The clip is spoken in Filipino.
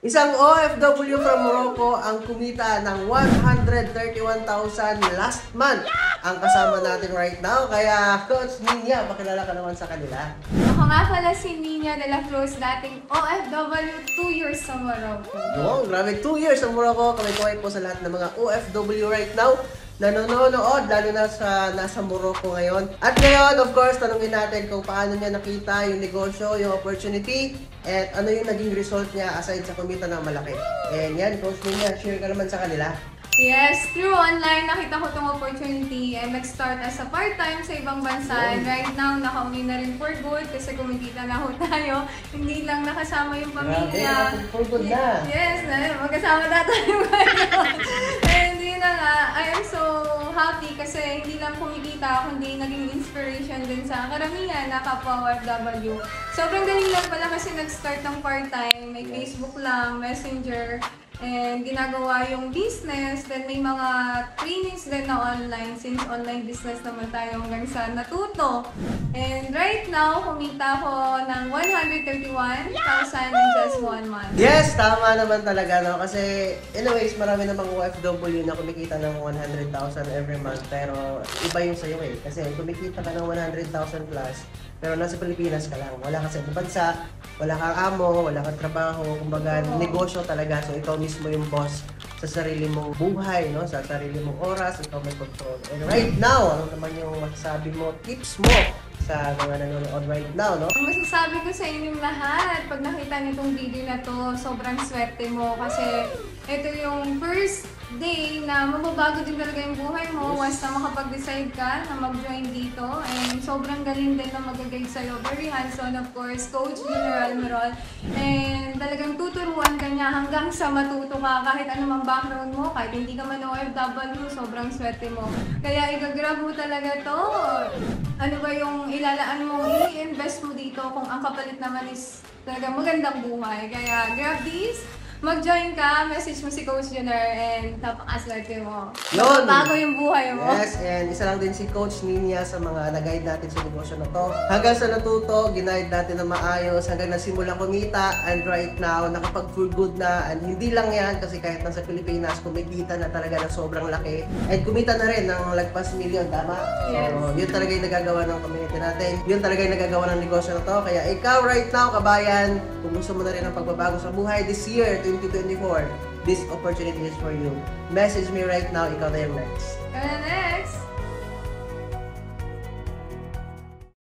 Isang OFW from Morocco ang kumita ng 131,000 last month ang kasama natin right now. Kaya Coach Ninya, pakilala ka naman sa kanila. Ako nga pala si Ninya de la Cruz, dating OFW 2 years sa Morocco. Yo, grabe 2 years sa Morocco. Kami po sa lahat ng mga OFW right now nanonood, lalo na sa nasa Morocco ngayon. At ngayon, of course, tanungin natin kung paano niya nakita yung negosyo, yung opportunity, at ano yung naging result niya aside sa kumita ng malaki. And yan, Coach Ninya, share ka naman sa kanila. Yes, through online, nakita ko itong opportunity and nag-start as a part-time sa ibang bansa. And right now, nakauwi na rin for good kasi kumikita na ho tayo. Hindi lang nakasama yung pamilya. Grabe, for good na. Yes, magkasama na tayo ngayon. And yun na nga, I am so happy kasi hindi lang kumikita, kundi naging inspiration din sa karamihan na kapwa OFW. Sobrang galing lang pala kasi nag-start ng part-time, may Facebook lang, Messenger, and ginagawa yung business, then may mga trainings din na online since online business naman tayo hanggang sa natuto. And right now, kumita ko ng 131,000 in just 1 month. Yes, tama naman talaga, no? Kasi anyways, marami namang OFW na kumikita ng 100,000 every month. Pero iba yung sa'yo eh. Kasi kumikita ka ng 100,000 plus, pero nasa Pilipinas ka lang. Wala ka sa ibang bansa, wala kang amo, wala kang trabaho, kumbaga negosyo talaga. So ikaw mismo yung boss sa sarili mong buhay, no? Sa sarili mong oras, ikaw may control. And right now, ano naman yung masasabi mo, tips mo sa mga nanonood right now, no? Ang masasabi ko sa inyong lahat, pag nakita nitong video na to, sobrang swerte mo kasi ito yung first day na mababago din talaga yung buhay mo once na makapag-decide ka na mag-join dito. And sobrang galing din na mag-guide sa'yo. Very hands-on, of course, Coach General Merol. And talagang tuturuan ka niya hanggang sa matuto ka kahit anumang background mo, kahit hindi ka man OFW, sobrang swerte mo. Kaya i-grab mo talaga to. Ano ba yung ilalaan mo, i-invest mo dito kung ang kapalit naman is talagang magandang buhay. Kaya grab this. Mag-join ka, message mo si Coach Junior and napakaswerte mo. Yun! Bago yung buhay mo. Yes, and isa lang din si Coach Ninya sa mga nag-guide natin sa negosyo na to. Hanggang sa natuto, ginaid natin na maayos, hanggang nasimula kumita, and right now, nakapag-full good na. And hindi lang yan, kasi kahit nasa Pilipinas, kumikita na talaga ng sobrang laki. And kumita na rin ng lagpas million, tama? Yes. So, yun talaga yung nagagawa ng community natin. Yun talaga yung nagagawa ng negosyo na to. Kaya ikaw right now, kabayan, kung gusto mo na rin ang pagbabago sa buhay this year, 2024, this opportunity is for you. Message me right now, ikaw na yung next. Next!